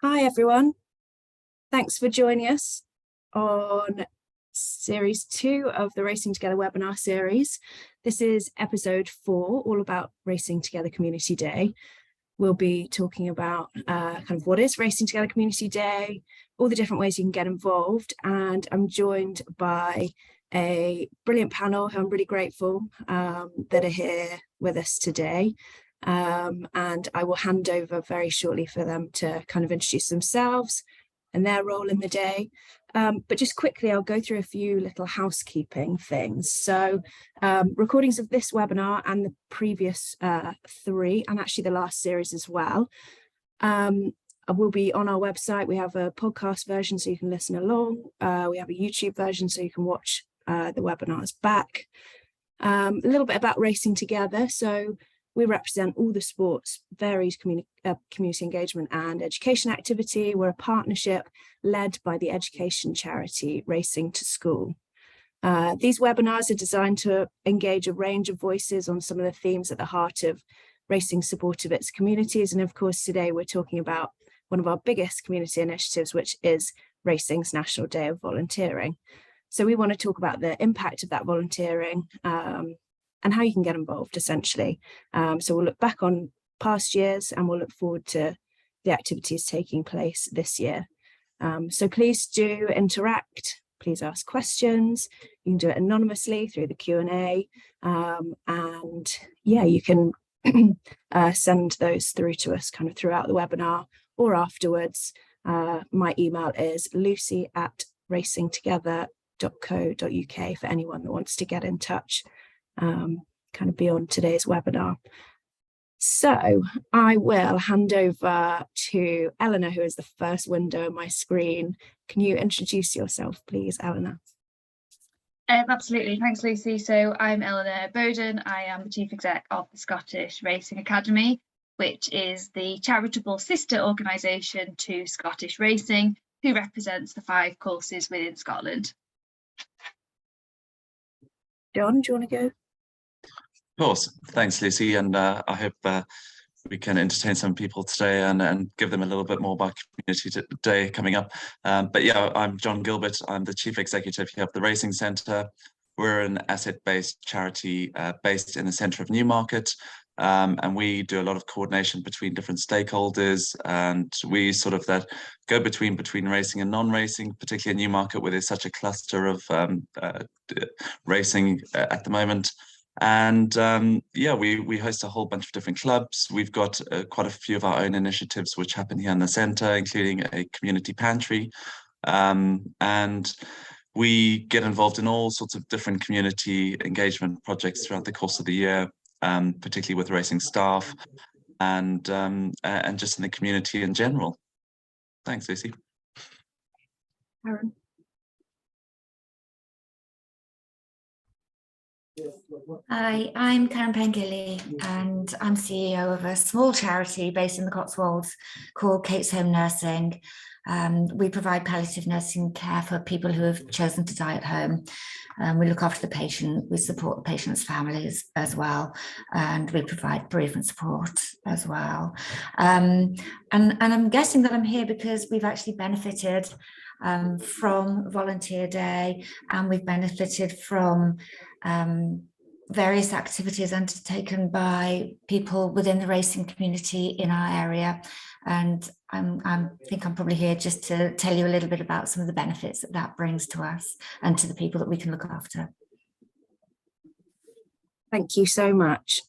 Hi everyone, thanks for joining us on series 2 of the Racing Together webinar series. This is episode 4, all about Racing Together Community Day. We'll be talking about kind of what is Racing Together Community Day, all the different ways you can get involved, and I'm joined by a brilliant panel who I'm really grateful that are here with us today. And I will hand over very shortly for them to kind of introduce themselves and their role in the day. But just quickly, I'll go through a few little housekeeping things. So recordings of this webinar and the previous 3, and actually the last series as well, will be on our website. We have a podcast version so you can listen along. We have a YouTube version so you can watch the webinars back. A little bit about Racing Together. So we represent all the sports, varied community engagement and education activity. We're a partnership led by the education charity Racing to School. These webinars are designed to engage a range of voices on some of the themes at the heart of racing's support of its communities. And of course, today we're talking about one of our biggest community initiatives, which is Racing's National Day of Volunteering. So we want to talk about the impact of that volunteering and how you can get involved, essentially. So we'll look back on past years and we'll look forward to the activities taking place this year. So please do interact, please ask questions. You can do it anonymously through the Q&A. And yeah, you can send those through to us kind of throughout the webinar or afterwards. My email is lucy@racingtogether.co.uk for anyone that wants to get in touch. Kind of beyond today's webinar. So I will hand over to Eleanor, who is the first window on my screen. Can you introduce yourself, please, Eleanor? Absolutely, thanks Lucy. So I'm Eleanor Bowden. I am the Chief Exec of the Scottish Racing Academy, which is the charitable sister organisation to Scottish Racing, who represents the 5 courses within Scotland. John, do you want to go? Of course, thanks Lucy, and I hope we can entertain some people today and give them a little bit more about Community Day coming up. But yeah, I'm John Gilbert. I'm the Chief Executive here of the Racing Centre. We're an asset-based charity based in the centre of Newmarket, and we do a lot of coordination between different stakeholders, and we sort of that go between racing and non-racing, particularly in Newmarket where there's such a cluster of racing at the moment. And yeah, we host a whole bunch of different clubs. We've got quite a few of our own initiatives which happen here in the centre, including a community pantry. And we get involved in all sorts of different community engagement projects throughout the course of the year, particularly with racing staff and just in the community in general. Thanks, Lucy. Karen. Hi, I'm Karen Pengilly and I'm CEO of a small charity based in the Cotswolds called Kate's Home Nursing. We provide palliative nursing care for people who have chosen to die at home. We look after the patient, we support the patient's families as well, and we provide bereavement support as well. And I'm guessing that I'm here because we've actually benefited from Volunteer Day, and we've benefited from various activities undertaken by people within the racing community in our area. And I think I'm probably here just to tell you a little bit about some of the benefits that brings to us and to the people that we can look after. Thank you so much.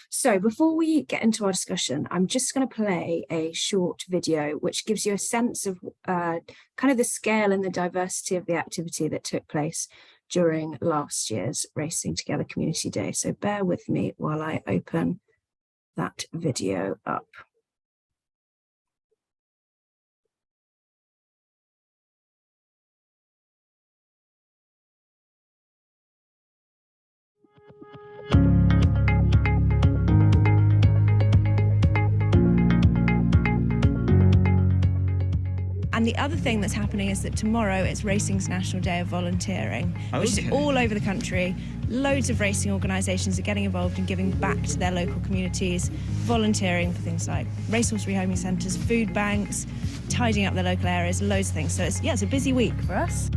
So before we get into our discussion, I'm just going to play a short video which gives you a sense of kind of the scale and the diversity of the activity that took place during last year's Racing Together Community Day. So bear with me while I open that video up. And the other thing that's happening is that tomorrow it's Racing's National Day of Volunteering, which is all over the country. Loads of racing organisations are getting involved and giving back to their local communities, volunteering for things like racehorse rehoming centres, food banks, tidying up their local areas, loads of things. So it's a busy week for us.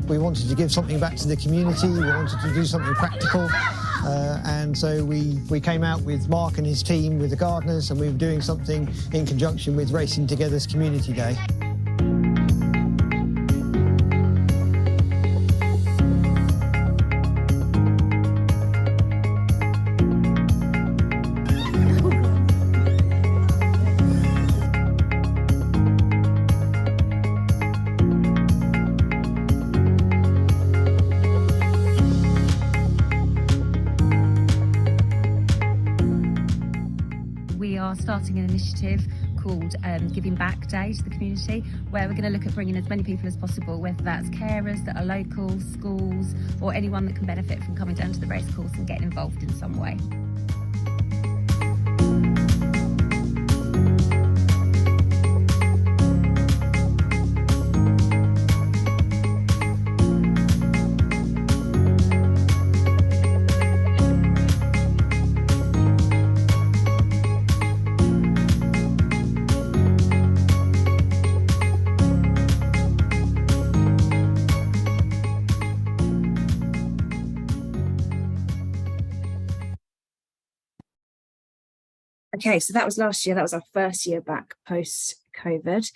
We wanted to give something back to the community, we wanted to do something practical, and so we came out with Mark and his team with the gardeners, and we were doing something in conjunction with Racing Together's Community Day. We are starting an initiative called Giving Back Day to the community, where we're going to look at bringing as many people as possible, whether that's carers that are local, schools, or anyone that can benefit from coming down to the racecourse and getting involved in some way. Okay, so that was last year. That was our first year back post-COVID.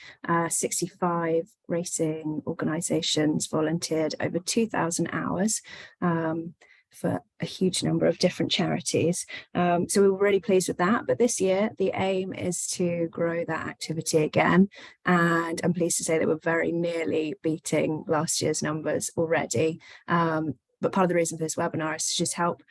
65 racing organisations volunteered over 2,000 hours for a huge number of different charities. So we were really pleased with that. But this year, the aim is to grow that activity again. And I'm pleased to say that we're very nearly beating last year's numbers already. But part of the reason for this webinar is to just help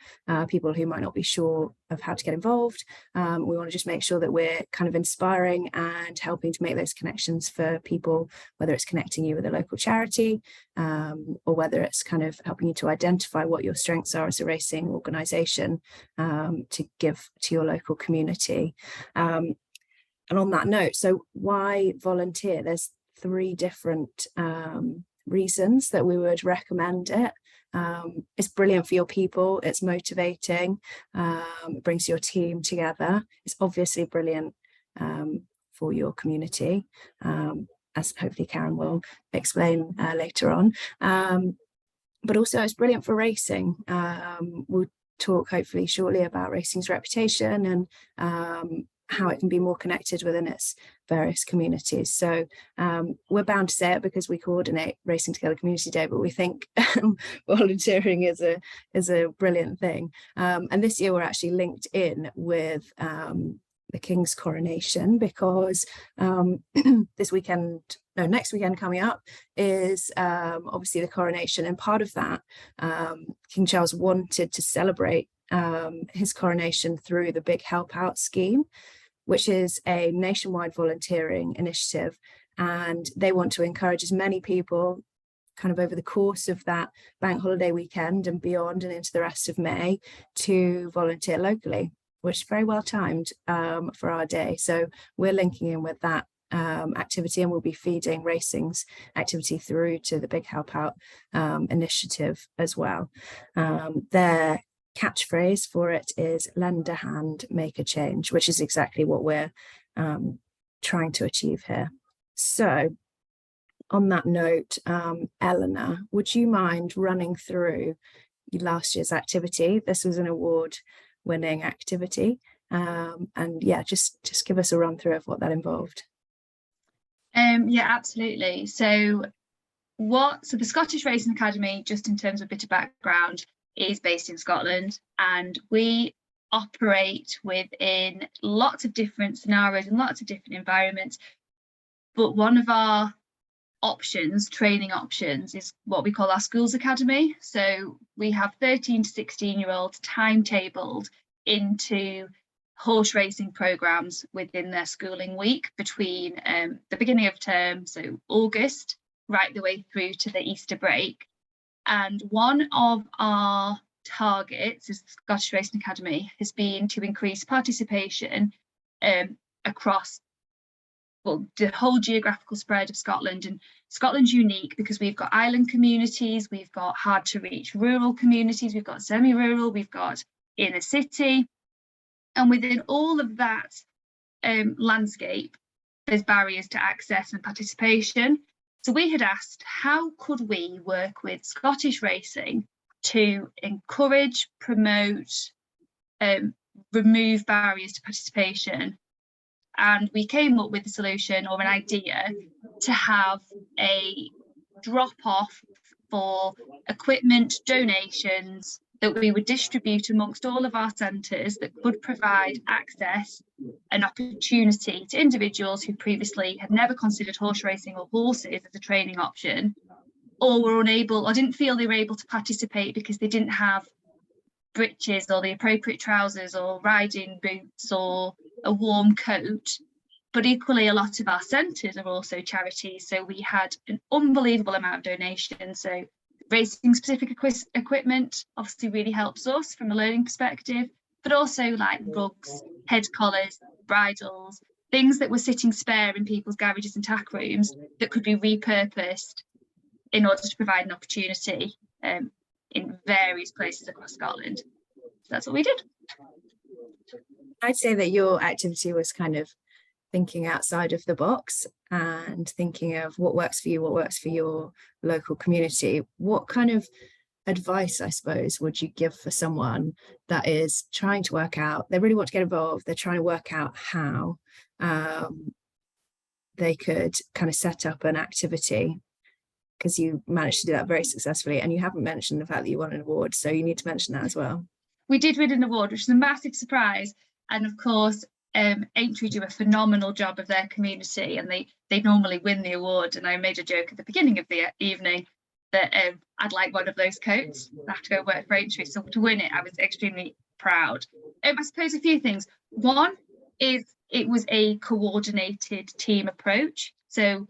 people who might not be sure of how to get involved. We want to just make sure that we're kind of inspiring and helping to make those connections for people, whether it's connecting you with a local charity or whether it's kind of helping you to identify what your strengths are as a racing organisation to give to your local community. And on that note, so why volunteer? There's 3 different reasons that we would recommend it. It's brilliant for your people, it's motivating, it brings your team together. It's obviously brilliant for your community, as hopefully Karen will explain later on. But also it's brilliant for racing. We'll talk hopefully shortly about racing's reputation and how it can be more connected within its various communities. So we're bound to say it because we coordinate Racing Together Community Day, but we think volunteering is a brilliant thing. And this year we're actually linked in with the King's coronation because next weekend coming up is obviously the coronation, and part of that King Charles wanted to celebrate his coronation through the Big Help Out scheme, which is a nationwide volunteering initiative, and they want to encourage as many people kind of over the course of that bank holiday weekend and beyond and into the rest of May to volunteer locally, which is very well timed for our day. So we're linking in with that activity, and we'll be feeding racing's activity through to the Big Help Out initiative as well. Their catchphrase for it is "lend a hand, make a change," which is exactly what we're trying to achieve here. So on that note, Eleanor, would you mind running through last year's activity? This was an award-winning activity, and yeah, just give us a run through of what that involved. Yeah, absolutely. So the Scottish Racing Academy, just in terms of a bit of background, is based in Scotland, and we operate within lots of different scenarios and lots of different environments. But one of our training options, is what we call our Schools Academy. So we have 13 to 16-year-olds timetabled into horse racing programs within their schooling week between the beginning of term, so August, right the way through to the Easter break. And one of our targets as the Scottish Racing Academy has been to increase participation across the whole geographical spread of Scotland. And Scotland's unique because we've got island communities, we've got hard to reach rural communities, we've got semi-rural, we've got inner city, and within all of that landscape there's barriers to access and participation. So we had asked, how could we work with Scottish racing to encourage, promote, remove barriers to participation? And we came up with a solution or an idea to have a drop-off for equipment donations that we would distribute amongst all of our centres that could provide access and opportunity to individuals who previously had never considered horse racing or horses as a training option, or were unable or didn't feel they were able to participate because they didn't have breeches or the appropriate trousers or riding boots or a warm coat. But equally, a lot of our centres are also charities, so we had an unbelievable amount of donations. So racing specific equipment obviously really helps us from a learning perspective, but also like rugs, head collars, bridles, things that were sitting spare in people's garages and tack rooms that could be repurposed in order to provide an opportunity in various places across Scotland. So that's what we did. I'd say that your activity was kind of thinking outside of the box and thinking of what works for you, what works for your local community. What kind of advice, I suppose, would you give for someone that is trying to work out, they really want to get involved, they're trying to work out how they could kind of set up an activity? Because you managed to do that very successfully, and you haven't mentioned the fact that you won an award, so you need to mention that as well. We did win an award, which is a massive surprise, and of course Aintree do a phenomenal job of their community, and they normally win the award. And I made a joke at the beginning of the evening that I'd like one of those coats. I have to go work for Aintree, so to win it I was extremely proud. I suppose a few things. One is it was a coordinated team approach, so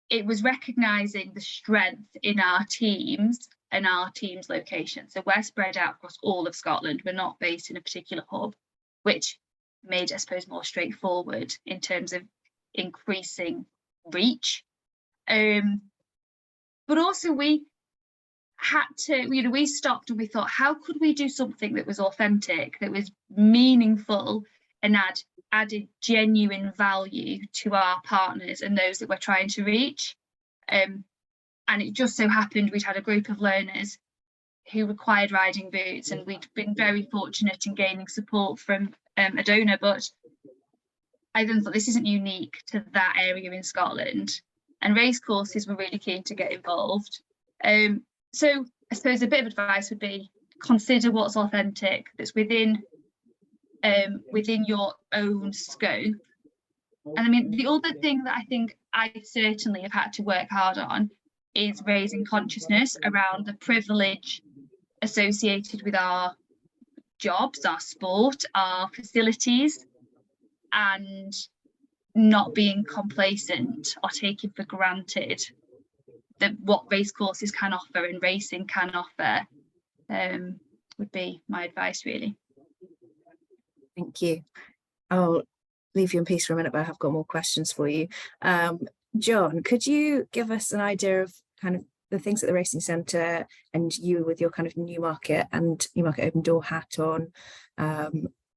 it was recognising the strength in our teams and our team's location. So we're spread out across all of Scotland. We're not based in a particular hub, which made, I suppose, more straightforward in terms of increasing reach. But also we had to, we stopped and we thought, how could we do something that was authentic, that was meaningful, and added genuine value to our partners and those that we're trying to reach. And it just so happened we'd had a group of learners who required riding boots, and we'd been very fortunate in gaining support from a donor, but I then thought this isn't unique to that area in Scotland, and race courses were really keen to get involved. So I suppose a bit of advice would be consider what's authentic, that's within your own scope. And I mean, the other thing that I think I certainly have had to work hard on is raising consciousness around the privilege associated with our jobs, our sport, our facilities, and not being complacent or taking for granted that what race courses can offer and racing can offer would be my advice, really. Thank you. I'll leave you in peace for a minute, but I have got more questions for you. John, could you give us an idea of kind of the things at the Racing Centre, and you with your kind of Newmarket and Newmarket Open Door hat on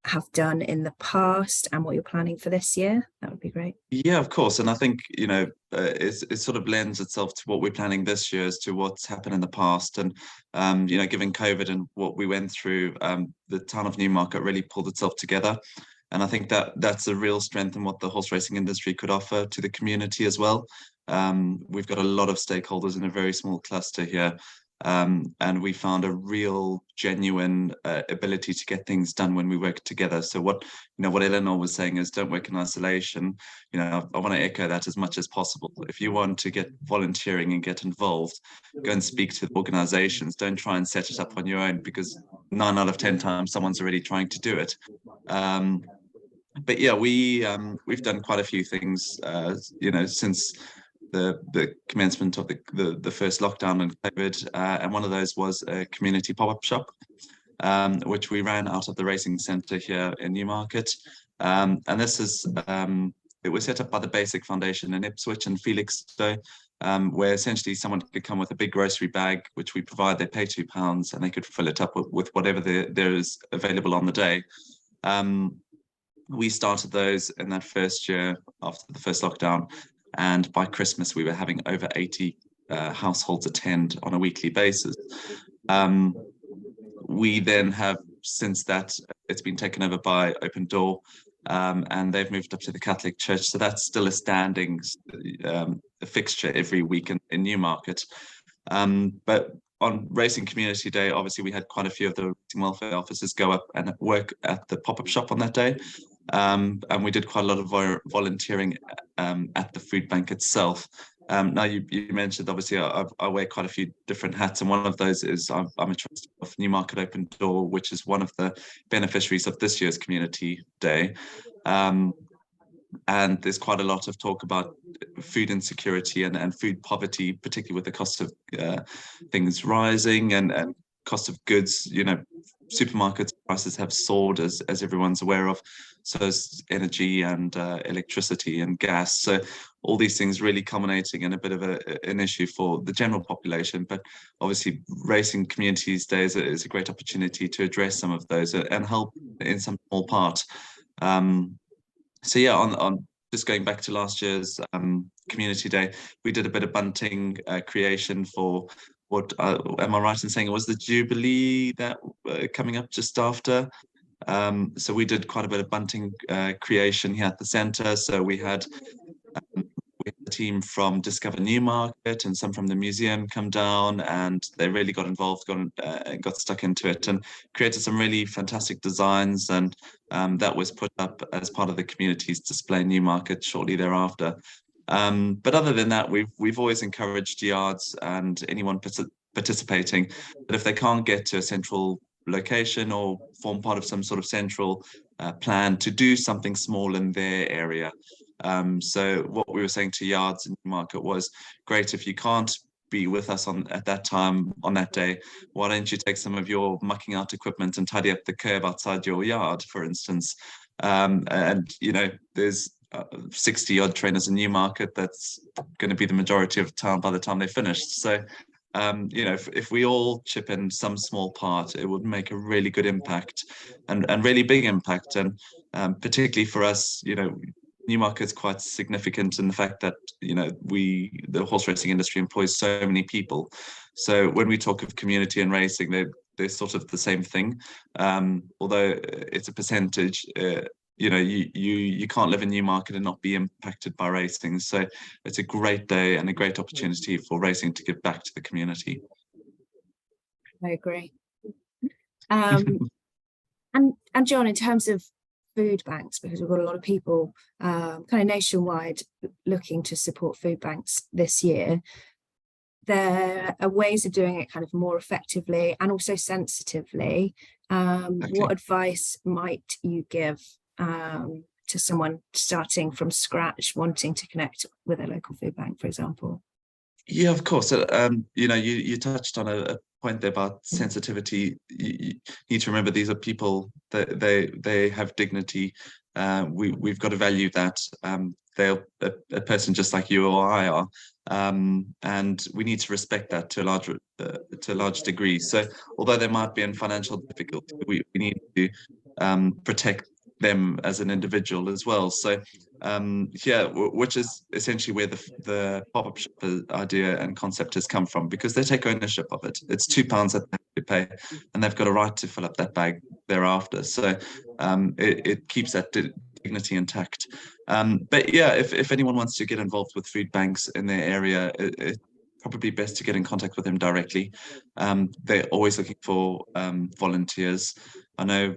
have done in the past, and what you're planning for this year? That would be great. Yeah, of course. And I think, it sort of lends itself to what we're planning this year as to what's happened in the past. And, given COVID and what we went through, the town of Newmarket really pulled itself together. And I think that's a real strength in what the horse racing industry could offer to the community as well. We've got a lot of stakeholders in a very small cluster here. And we found a real genuine ability to get things done when we work together. So what Eleanor was saying is, don't work in isolation. I want to echo that as much as possible. If you want to get volunteering and get involved, go and speak to the organizations. Don't try and set it up on your own, because 9 out of 10 times someone's already trying to do it. But yeah, we've done quite a few things, since the commencement of the first lockdown and COVID, and one of those was a community pop-up shop. which we ran out of the racing centre here in Newmarket. And this is, it was set up by the Basic Foundation in Ipswich and Felixstowe, where essentially someone could come with a big grocery bag, which we provide. They pay £2 and they could fill it up with whatever there is available on the day. We started those in that first year after the first lockdown, and by Christmas we were having over 80 households attend on a weekly basis. We then have, since that, it's been taken over by Open Door, and they've moved up to the Catholic Church. So that's still a standing a fixture every week in Newmarket. But on Racing Community Day, obviously we had quite a few of the racing welfare officers go up and work at the pop-up shop on that day. And we did quite a lot of volunteering at the food bank itself. Now you mentioned, obviously I wear quite a few different hats, and one of those is I'm a trustee of Newmarket Open Door, which is one of the beneficiaries of this year's Community Day. And there's quite a lot of talk about food insecurity and food poverty, particularly with the cost of things rising and cost of goods. You know, supermarket prices have soared, as everyone's aware of. So is energy and electricity and gas. So all these things really culminating in a bit of an issue for the general population. But obviously Racing Communities Day is a great opportunity to address some of those and help in some small part. So yeah, on just going back to last year's Community Day, we did a bit of bunting creation for what, am I right in saying it was the Jubilee that coming up just after? So we did quite a bit of bunting creation here at the centre. So we had a team from Discover Newmarket and some from the museum come down, and they really got involved, got stuck into it and created some really fantastic designs, and that was put up as part of the community's display in Newmarket shortly thereafter. But other than that, we've always encouraged yards and anyone participating that if they can't get to a central location or form part of some sort of central plan, to do something small in their area. So what we were saying to yards in Newmarket was, great, if you can't be with us at that time on that day, why don't you take some of your mucking out equipment and tidy up the curb outside your yard, for instance. And you know, there's 60 odd trainers in Newmarket. That's going to be the majority of town by the time they finished. So you know, if we all chip in some small part, it would make a really good impact and really big impact. And particularly for us, you know, Newmarket's quite significant in the fact that, you know, the horse racing industry employs so many people. So when we talk of community and racing, they're sort of the same thing. Although it's a percentage, you know, you can't live in Newmarket and not be impacted by racing. So it's a great day and a great opportunity for racing to give back to the community. I agree. And John, in terms of food banks, because we've got a lot of people kind of nationwide looking to support food banks this year, there are ways of doing it kind of more effectively and also sensitively. What advice might you give to someone starting from scratch, wanting to connect with a local food bank, for example? Yeah, of course. You know, you touched on a point there about sensitivity. You need to remember these are people that they have dignity. We've got to value that. They're a person just like you or I are, and we need to respect that to a large degree. So although they might be in financial difficulty, we need to protect them as an individual as well. So yeah, which is essentially where the pop-up shop idea and concept has come from, because they take ownership of it. It's £2 that they pay, and they've got a right to fill up that bag thereafter. So it keeps that dignity intact. But yeah, if anyone wants to get involved with food banks in their area, it's probably best to get in contact with them directly. They're always looking for volunteers. I know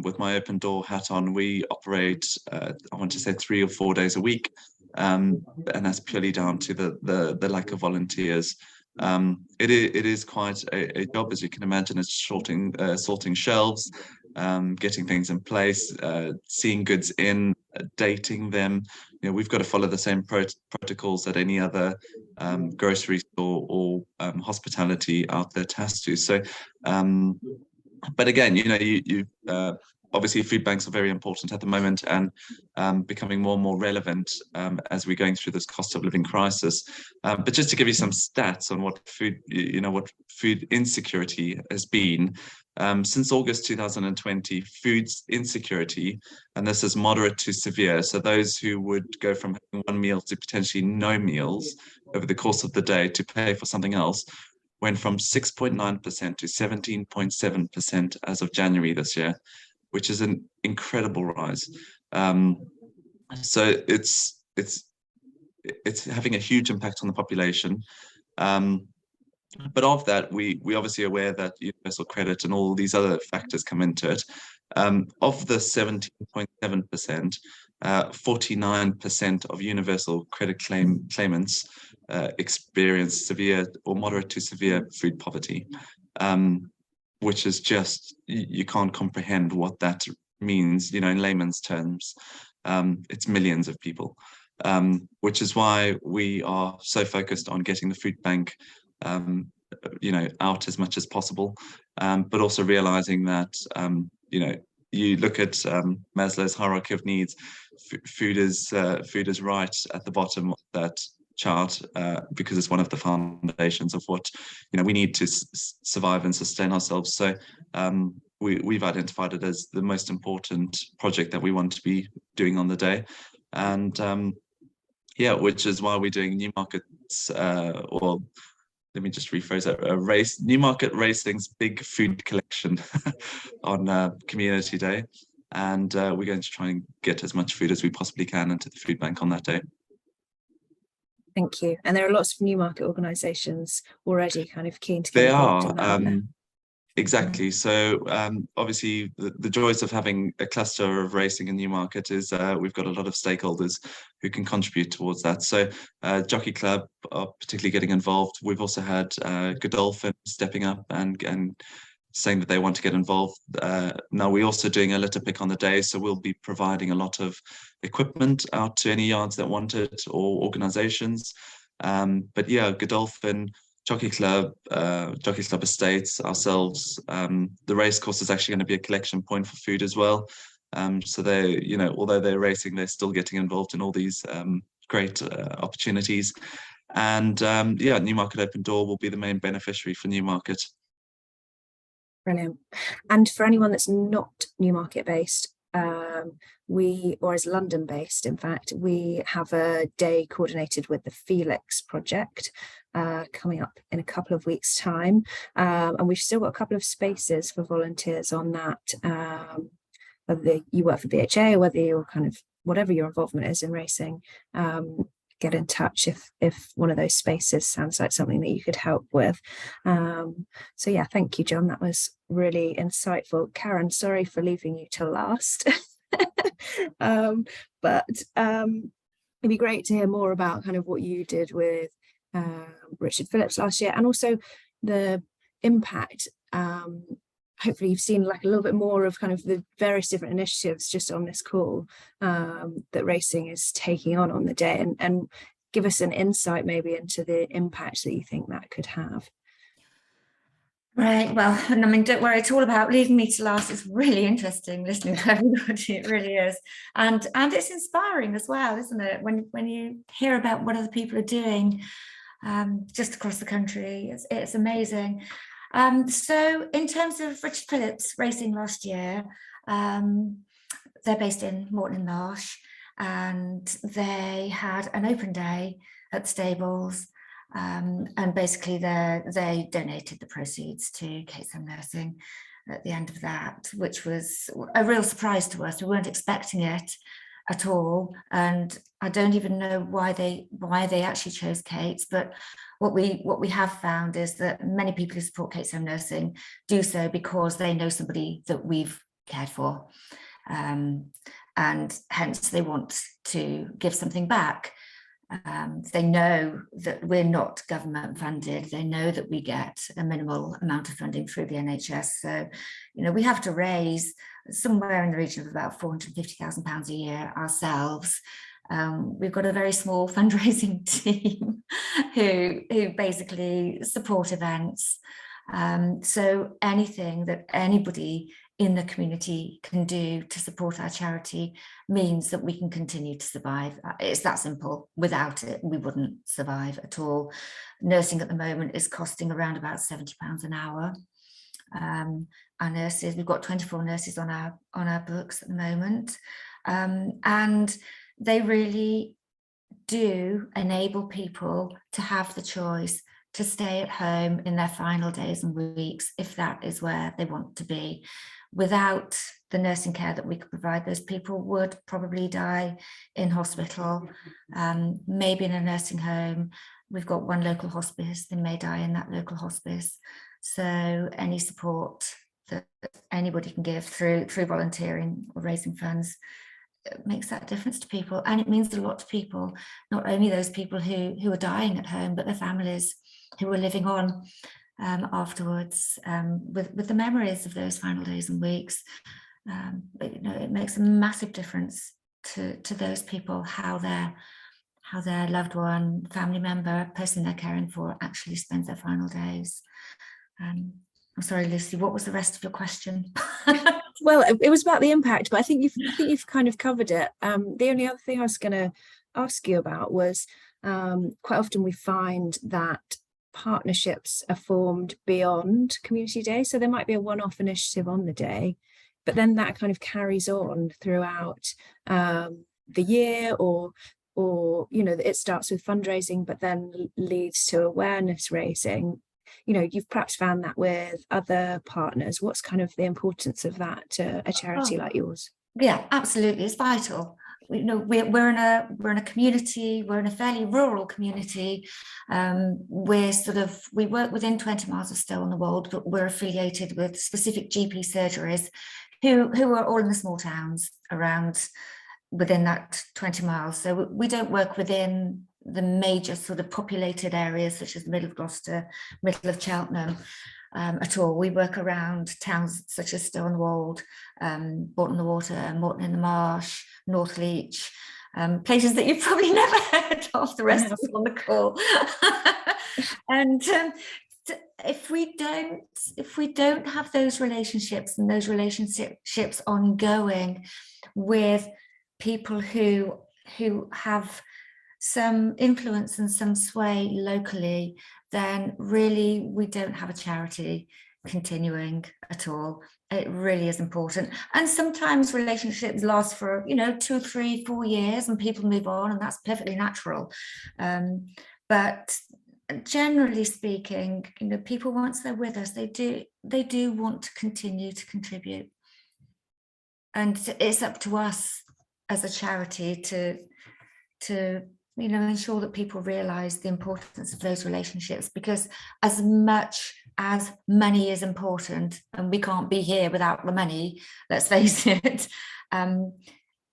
with my Open Door hat on, we operate, I want to say 3 or 4 days a week, and that's purely down to the lack of volunteers. It is quite a job, as you can imagine. It's sorting shelves, getting things in place, seeing goods in, dating them. You know, we've got to follow the same protocols that any other grocery store or hospitality outlet has to. So But again, you know, obviously food banks are very important at the moment, and becoming more and more relevant as we're going through this cost of living crisis. But just to give you some stats on what what food insecurity has been, since August 2020, food insecurity, and this is moderate to severe, so those who would go from having one meal to potentially no meals over the course of the day to pay for something else, went from 6.9% to 17.7% as of January this year, which is an incredible rise. So it's having a huge impact on the population. But of that, we obviously are aware that universal credit and all these other factors come into it. Of the 17.7%, 49% of universal credit claimants experience severe or moderate to severe food poverty, which is just, you can't comprehend what that means, you know, in layman's terms. It's millions of people, which is why we are so focused on getting the food bank out as much as possible, but also realizing that you look at Maslow's hierarchy of needs, food is right at the bottom of that chart, because it's one of the foundations of what we need to survive and sustain ourselves. So we've identified it as the most important project that we want to be doing on the day, and which is why we're doing Newmarket's or let me just rephrase that, Newmarket Racing's big food collection on Community Day, and we're going to try and get as much food as we possibly can into the food bank on that day. Thank you. And there are lots of Newmarket organisations already kind of keen to get They involved are. in that, aren't there? Exactly. So obviously the joys of having a cluster of racing in Newmarket is we've got a lot of stakeholders who can contribute towards that. So Jockey Club are particularly getting involved. We've also had Godolphin stepping up and saying that they want to get involved. Now we're also doing a litter pick on the day, so we'll be providing a lot of equipment out to any yards that want it or organisations. But yeah, Godolphin, Jockey Club Estates, ourselves. The race course is actually going to be a collection point for food as well. So they, although they're racing, they're still getting involved in all these great opportunities. And Newmarket Open Door will be the main beneficiary for Newmarket. Brilliant. And for anyone that's not Newmarket based, or is London based, in fact, we have a day coordinated with the Felix project coming up in a couple of weeks' time, and we've still got a couple of spaces for volunteers on that, whether you work for BHA or whether you're kind of whatever your involvement is in racing. Get in touch if one of those spaces sounds like something that you could help with. So yeah, thank you, John. That was really insightful. Karen, sorry for leaving you till last. But it'd be great to hear more about kind of what you did with Richard Phillips last year, and also the impact. Hopefully you've seen like a little bit more of kind of the various different initiatives just on this call that racing is taking on the day, and give us an insight maybe into the impact that you think that could have. Right, well, and I mean, don't worry, it's all about leaving me to last. It's really interesting listening to everybody, it really is. And it's inspiring as well, isn't it? When you hear about what other people are doing just across the country, it's amazing. So in terms of Richard Phillips racing last year, they're based in Morton in Marsh, and they had an open day at the stables, and basically they donated the proceeds to Kate's Home Nursing at the end of that, which was a real surprise to us. We weren't expecting it at all, and I don't even know why they actually chose Kate's, but what we have found is that many people who support Kate's Home Nursing do so because they know somebody that we've cared for, and hence they want to give something back. They know that we're not government funded. They know that we get a minimal amount of funding through the NHS. So, we have to raise somewhere in the region of about £450,000 a year ourselves. We've got a very small fundraising team who basically support events, So anything that anybody in the community can do to support our charity means that we can continue to survive. It's that simple. Without it, we wouldn't survive at all. Nursing at the moment is costing around about £70 an hour. Our nurses, we've got 24 nurses on our books at the moment, and they really do enable people to have the choice to stay at home in their final days and weeks if that is where they want to be. Without the nursing care that we could provide, those people would probably die in hospital, maybe in a nursing home. We've got one local hospice, they may die in that local hospice. So any support that anybody can give through volunteering or raising funds makes that difference to people, and it means a lot to people, not only those people who are dying at home, but their families who are living on afterwards with the memories of those final days and weeks. But, you know, it makes a massive difference to those people how their loved one, family member, person they're caring for actually spends their final days. I'm sorry, Lucy, what was the rest of your question? Well, it was about the impact, but I think you've kind of covered it. The only other thing I was going to ask you about was quite often we find that partnerships are formed beyond Community Day. So there might be a one-off initiative on the day, but then that kind of carries on throughout the year, or you know, it starts with fundraising, but then leads to awareness raising. You know, you've perhaps found that with other partners. What's kind of the importance of that to a charity like yours? Yeah, absolutely, it's vital. You know, we're in a community, we're in a fairly rural community. We work within 20 miles of Stow-on-the-Wold, but we're affiliated with specific GP surgeries who are all in the small towns around within that 20 miles. So we don't work within the major sort of populated areas such as the middle of Gloucester, middle of Cheltenham at all. We work around towns such as Stow-on-the-Wold, Bourton-on-the-Water, Morton in the Marsh, Northleach, places that you've probably never heard of, the rest of us on the call. And if we don't have those relationships and those relationships ongoing with people who have some influence and some sway locally, then really we don't have a charity continuing at all. It really is important. And sometimes relationships last for, you know, 2, 3, 4 years and people move on, and that's perfectly natural. But generally speaking, you know, people, once they're with us, they do want to continue to contribute. And it's up to us as a charity to you know, ensure that people realise the importance of those relationships, because as much as money is important, and we can't be here without the money, let's face it,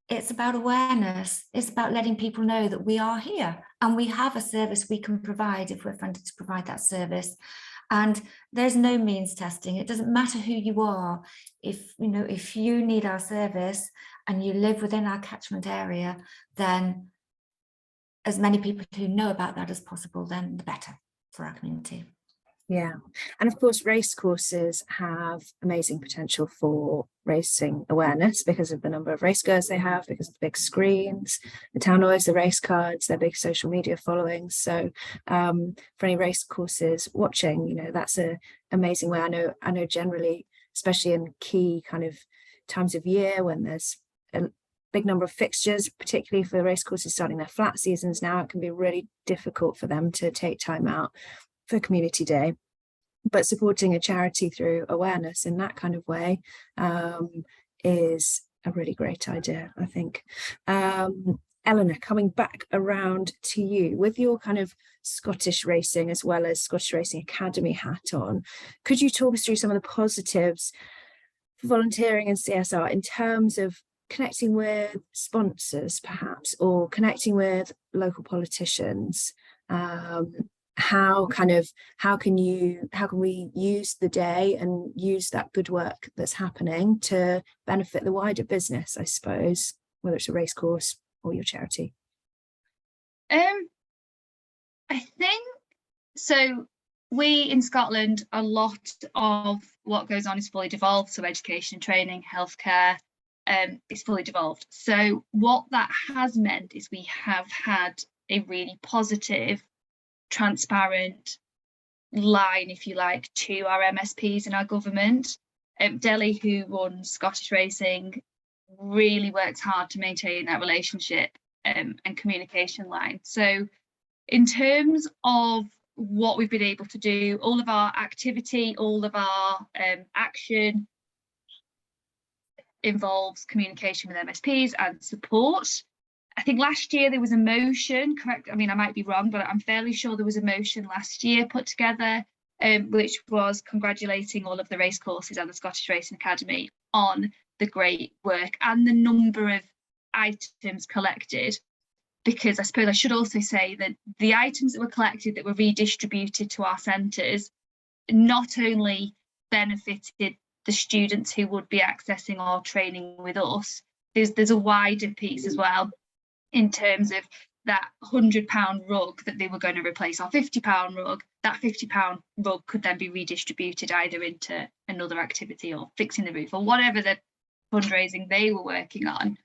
it's about awareness. It's about letting people know that we are here and we have a service we can provide if we're funded to provide that service. And there's no means testing. It doesn't matter who you are. If you need our service and you live within our catchment area, then as many people who know about that as possible, then the better for our community. Yeah, and of course race courses have amazing potential for raising awareness because of the number of race girls they have, because of the big screens, the tannoys, the race cards, their big social media followings. So for any race courses watching, you know, that's an amazing way. I know generally, especially in key kind of times of year when there's a big number of fixtures, particularly for race courses starting their flat seasons now, it can be really difficult for them to take time out for Community Day. But supporting a charity through awareness in that kind of way is a really great idea, I think. Eleanor, coming back around to you, with your kind of Scottish Racing as well as Scottish Racing Academy hat on, could you talk us through some of the positives for volunteering and CSR in terms of connecting with sponsors, perhaps, or connecting with local politicians? How can we use the day and use that good work that's happening to benefit the wider business, I suppose, whether it's a race course or your charity? I think so. we in Scotland, a lot of what goes on is fully devolved. So education, training, healthcare is fully devolved. So what that has meant is we have had a really positive, transparent line, if you like, to our MSPs in our government. Delhi, who runs Scottish Racing, really works hard to maintain that relationship and communication line. So in terms of what we've been able to do, all of our activity, all of our action involves communication with MSPs and support. I think last year there was a motion, correct, I mean, I might be wrong, but I'm fairly sure there was a motion last year put together, which was congratulating all of the race courses and the Scottish Racing Academy on the great work and the number of items collected. Because I suppose I should also say that the items that were collected that were redistributed to our centres not only benefited the students who would be accessing our training with us, there's a wider piece as well in terms of that £100 rug that they were going to replace our £50 rug. That £50 rug could then be redistributed either into another activity or fixing the roof or whatever the fundraising they were working on.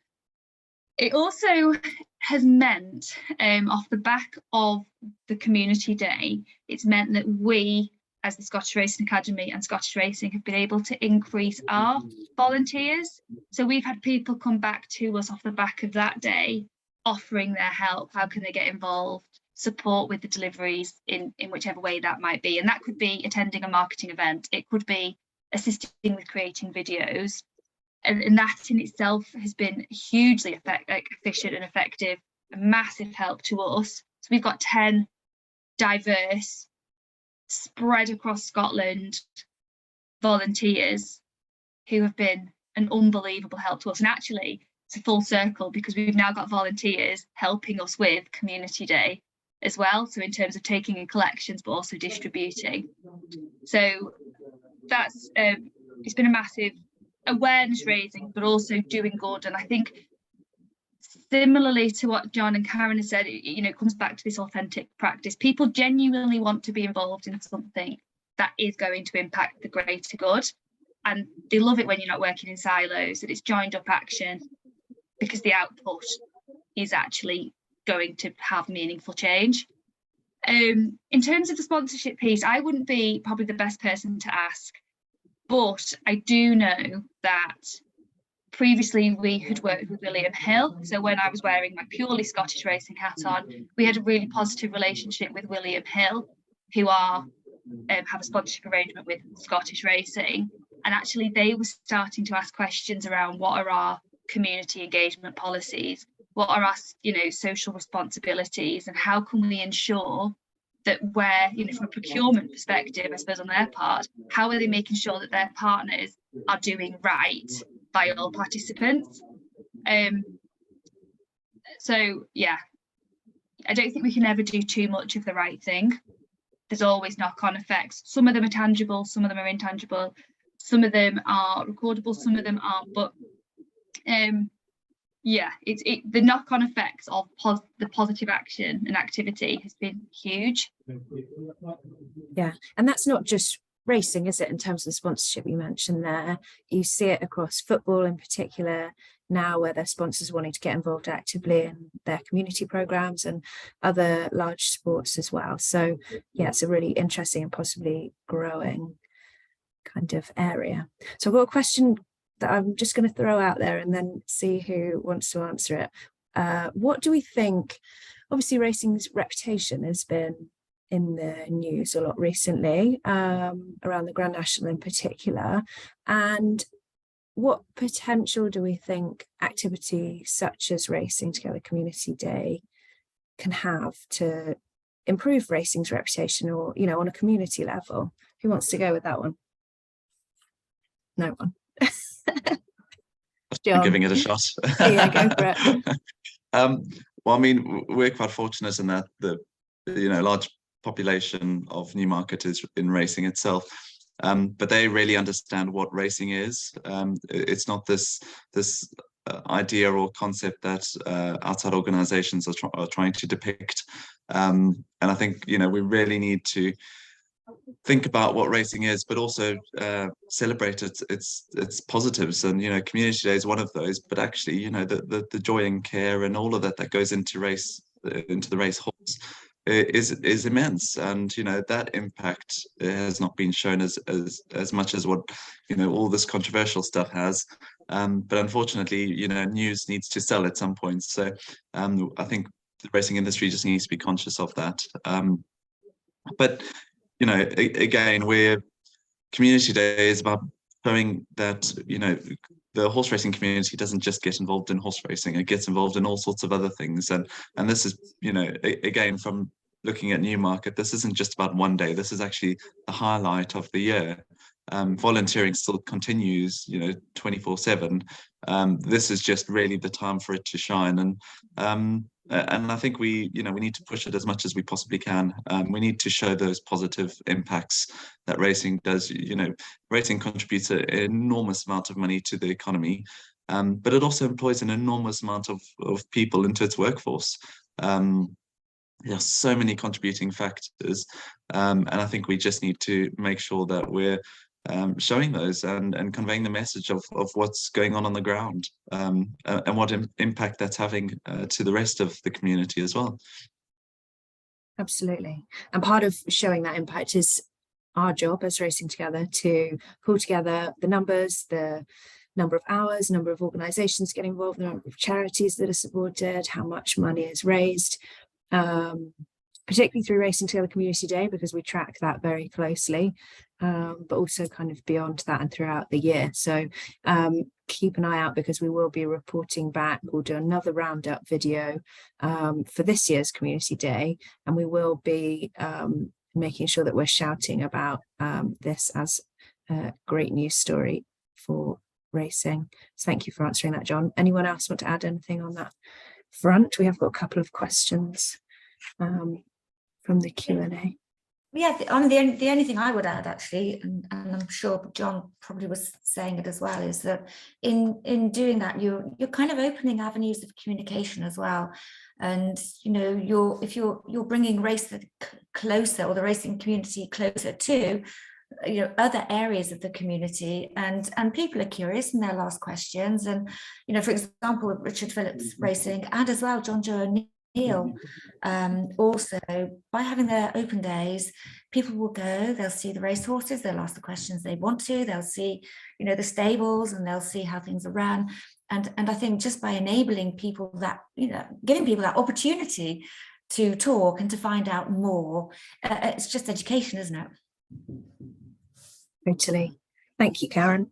It also has meant, off the back of the Community Day, it's meant that we, as the Scottish Racing Academy and Scottish Racing, have been able to increase our volunteers. So we've had people come back to us off the back of that day, offering their help. How can they get involved? Support with the deliveries in whichever way that might be. And that could be attending a marketing event. It could be assisting with creating videos. And that in itself has been hugely efficient and effective, a massive help to us. So we've got 10 diverse, spread across Scotland volunteers who have been an unbelievable help to us. And actually, it's a full circle because we've now got volunteers helping us with Community Day as well. So in terms of taking in collections, but also distributing. So that's it's been a massive awareness raising, but also doing good. And I think similarly to what John and Karen have said, it comes back to this authentic practice. People genuinely want to be involved in something that is going to impact the greater good. And they love it when you're not working in silos, that it's joined up action, because the output is actually going to have meaningful change. In terms of the sponsorship piece, I wouldn't be probably the best person to ask. But I do know that previously we had worked with William Hill. So when I was wearing my purely Scottish Racing hat on, we had a really positive relationship with William Hill, who have a sponsorship arrangement with Scottish Racing. And actually they were starting to ask questions around what are our community engagement policies, what are our social responsibilities, and how can we ensure that where, from a procurement perspective, I suppose on their part, how are they making sure that their partners are doing right by all participants? So yeah, I don't think we can ever do too much of the right thing. There's always knock-on effects. Some of them are tangible, some of them are intangible, some of them are recordable, some of them aren't. But yeah, the knock-on effects of the positive action and activity has been huge. Yeah, and that's not just racing, is it? In terms of the sponsorship you mentioned there, you see it across football in particular now, where their sponsors wanting to get involved actively in their community programs and other large sports as well. So yeah, it's a really interesting and possibly growing kind of area. So I've got a question that I'm just going to throw out there and then see who wants to answer it. What do we think? Obviously, racing's reputation has been in the news a lot recently, around the Grand National in particular. And what potential do we think activity such as Racing Together Community Day can have to improve racing's reputation, or, on a community level? Who wants to go with that one? No one. John. Giving it a shot. Yeah, go for it. Well, I mean, we're quite fortunate in that the large population of Newmarket is in racing itself, but they really understand what racing is. It's not this idea or concept that outside organisations are trying to depict. And I think we really need to think about what racing is, but also celebrate its positives. And you know, Community Day is one of those. But actually, you know, the joy and care and all of that goes into the race horse is immense. And you know, that impact has not been shown as much as what, you know, all this controversial stuff has. But unfortunately, you know, news needs to sell at some point. So I think the racing industry just needs to be conscious of that. But you know, again, Community Day is about showing that, you know, the horse racing community doesn't just get involved in horse racing; it gets involved in all sorts of other things. And this is, you know, again, from looking at Newmarket, this isn't just about one day. This is actually the highlight of the year. Volunteering still continues, you know, 24/7. This is just really the time for it to shine. And I think we need to push it as much as we possibly can. We need to show those positive impacts that racing does. You know, racing contributes an enormous amount of money to the economy, but it also employs an enormous amount of people into its workforce. There are so many contributing factors, and I think we just need to make sure that we're showing those and conveying the message of what's going on the ground, and what impact that's having to the rest of the community as well. Absolutely. And part of showing that impact is our job as Racing Together to pull together the numbers, the number of hours, number of organisations getting involved, the number of charities that are supported, how much money is raised, particularly through Racing Together Community Day, because we track that very closely, but also kind of beyond that and throughout the year. So keep an eye out, because we will be reporting back. We'll do another roundup video for this year's Community Day, and we will be making sure that we're shouting about this as a great news story for racing. So thank you for answering that, John. Anyone else want to add anything on that front? We have got a couple of questions from the Q&A. Yeah, the only thing I would add, actually, and I'm sure John probably was saying it as well, is that in doing that, you're kind of opening avenues of communication as well. And you know, if you're bringing race closer, or the racing community closer to, you know, other areas of the community, and people are curious and they'll ask questions. And you know, for example, Richard Phillips Racing, and as well John Joe O'Neill, also by having their open days, people will go, they'll see the race horses, they'll ask the questions they want to, they'll see, you know, the stables, and they'll see how things are run. And I think just by enabling people that, you know, giving people that opportunity to talk and to find out more, it's just education, isn't it? Totally. Thank you, Karen.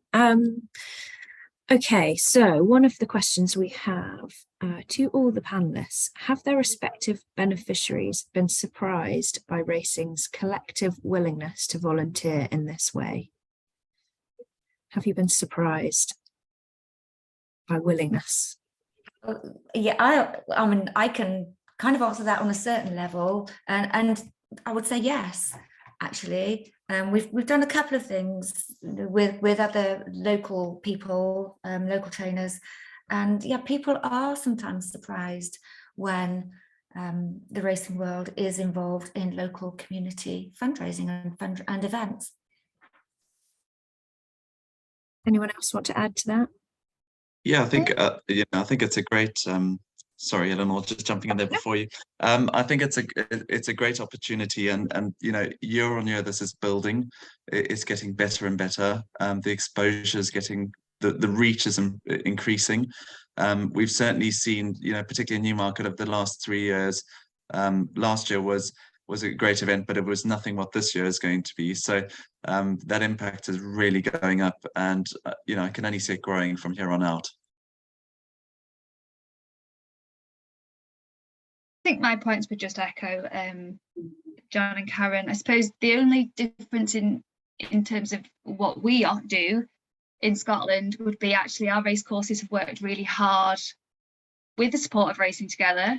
Okay, so one of the questions we have to all the panelists: have their respective beneficiaries been surprised by racing's collective willingness to volunteer in this way? Have you been surprised by willingness? Yeah, I mean, I can kind of answer that on a certain level, and I would say yes, actually. We've done a couple of things with other local people, local trainers, and yeah, people are sometimes surprised when the racing world is involved in local community fundraising and events. Anyone else want to add to that? Yeah, I think I think it's a great. Sorry, Eleanor, just jumping in there before you. I think it's a great opportunity, and you know, year on year this is building. It's getting better and better. The exposure is getting, the reach is increasing. We've certainly seen, you know, particularly in Newmarket, of the last 3 years. Last year was a great event, but it was nothing what this year is going to be. So that impact is really going up, and you know, I can only see it growing from here on out. I think my points would just echo John and Karen. I suppose the only difference in terms of what we do in Scotland would be, actually our race courses have worked really hard with the support of Racing Together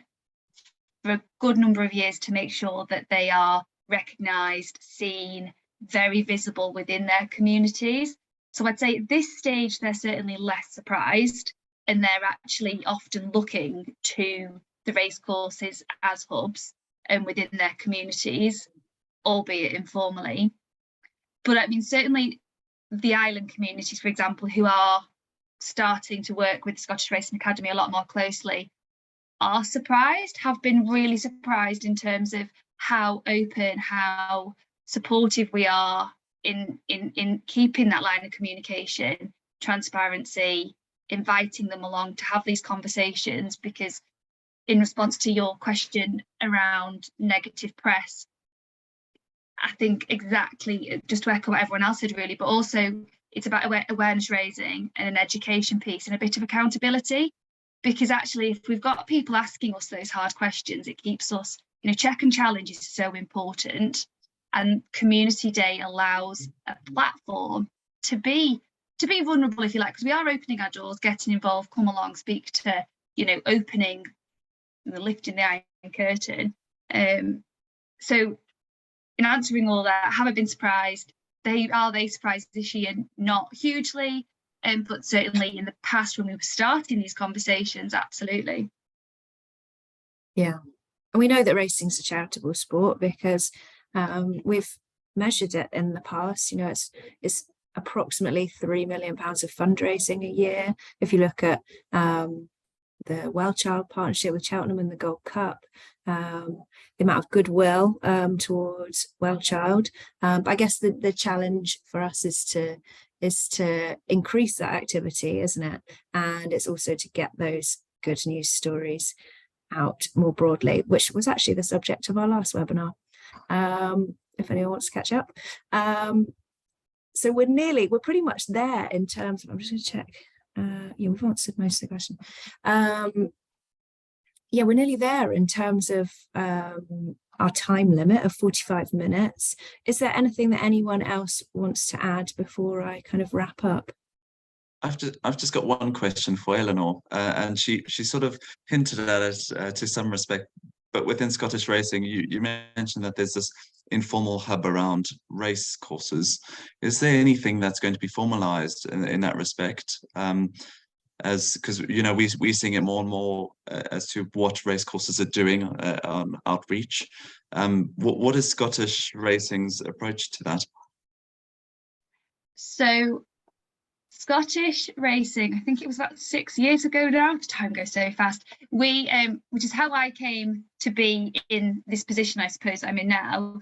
for a good number of years to make sure that they are recognised, seen, very visible within their communities. So I'd say at this stage they're certainly less surprised, and they're actually often looking to the race courses as hubs and within their communities. albeit informally. But I mean, certainly the island communities, for example, who are starting to work with the Scottish Racing Academy a lot more closely, are surprised, have been really surprised in terms of how open, how supportive we are in keeping that line of communication, transparency, inviting them along to have these conversations. Because in response to your question around negative press, I think exactly, just to echo what everyone else said really, but also it's about awareness raising and an education piece and a bit of accountability. Because actually, if we've got people asking us those hard questions, it keeps us, you know, check and challenge is so important. And Community Day allows a platform to be vulnerable, if you like, because we are opening our doors, getting involved, come along, speak to, you know, opening, lifting the iron curtain. So in answering all that, have I been surprised? Are they surprised this year? Not hugely. But certainly in the past when we were starting these conversations, absolutely. Yeah, and we know that racing's a charitable sport because we've measured it in the past. You know, it's approximately £3 million of fundraising a year. If you look at the Well Child partnership with Cheltenham and the Gold Cup, the amount of goodwill towards Well Child. But I guess the challenge for us is to increase that activity, isn't it? And it's also to get those good news stories out more broadly, which was actually the subject of our last webinar, if anyone wants to catch up. So we're pretty much there in terms of, I'm just going to check. Yeah, we've answered most of the question. Yeah, we're nearly there in terms of our time limit of 45 minutes. Is there anything that anyone else wants to add before I kind of wrap up? I've just got one question for Eleanor, and she sort of hinted at it to some respect. But within Scottish racing, you mentioned that there's this informal hub around race courses. Is there anything that's going to be formalised in that respect? Because you know we're seeing it more and more as to what race courses are doing on outreach. What is Scottish Racing's approach to that? So Scottish Racing, I think it was about 6 years ago now, time goes so fast, we which is how I came to be in this position, I suppose I'm in now,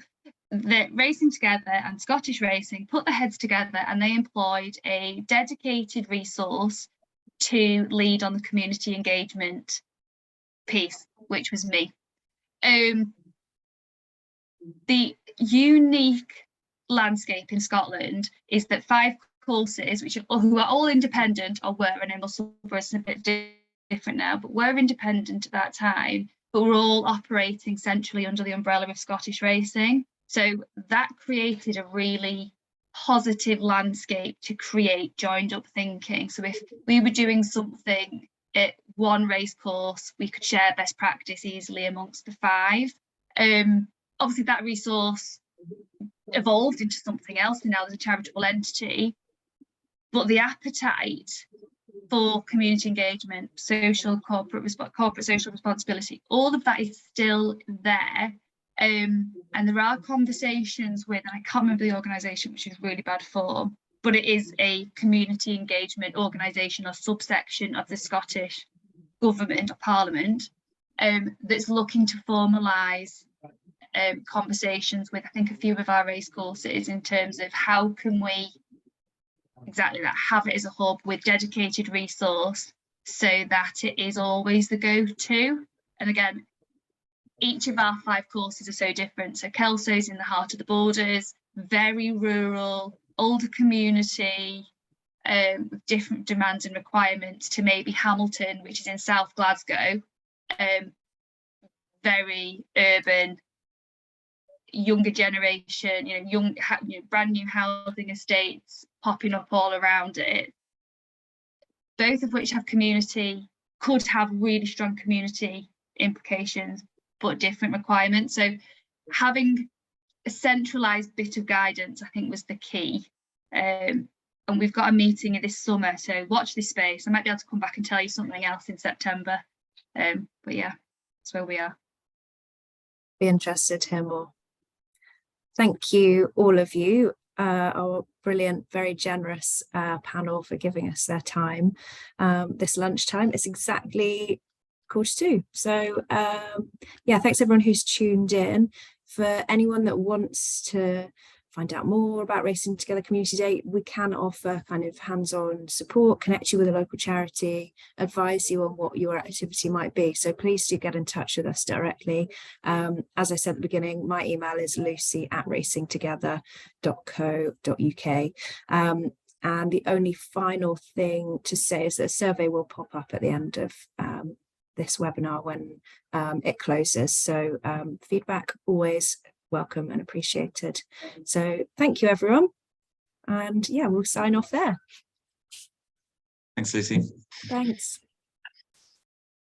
that Racing Together and Scottish Racing put their heads together and they employed a dedicated resource to lead on the community engagement piece, which was me. The unique landscape in Scotland is that 5 courses, who are all independent, or were, and Musselburgh is a bit different now, but were independent at that time, but were all operating centrally under the umbrella of Scottish Racing. So that created a really positive landscape to create joined up thinking. So if we were doing something at one race course, we could share best practice easily amongst the 5. Obviously that resource evolved into something else, and now there's a charitable entity, but the appetite for community engagement, corporate social responsibility, all of that is still there. And there are conversations with, and I can't remember the organisation, which is really bad form, but it is a community engagement organisation or subsection of the Scottish government or parliament that's looking to formalise conversations with, I think, a few of our race courses in terms of how can we exactly that, have it as a hub with dedicated resource so that it is always the go-to. And again, each of our 5 courses are so different. So Kelso's in the heart of the Borders, very rural, older community, with different demands and requirements, to maybe Hamilton, which is in South Glasgow, very urban, younger generation, brand new housing estates popping up all around it, both of which have could have really strong community implications, but different requirements. So having a centralised bit of guidance, I think, was the key. And we've got a meeting this summer, so watch this space. I might be able to come back and tell you something else in September. But yeah, that's where we are. Be interested to hear more. Thank you, all of you, our brilliant, very generous panel for giving us their time. This lunchtime, it's exactly 2:15. So yeah, thanks everyone who's tuned in. For anyone that wants to find out more about Racing Together Community Day, we can offer kind of hands-on support, connect you with a local charity, advise you on what your activity might be. So please do get in touch with us directly. As I said at the beginning, my email is lucy@racingtogether.co.uk. And the only final thing to say is that a survey will pop up at the end of this webinar when it closes. So feedback always welcome and appreciated. So thank you, everyone. And yeah, we'll sign off there. Thanks, Lucy. Thanks.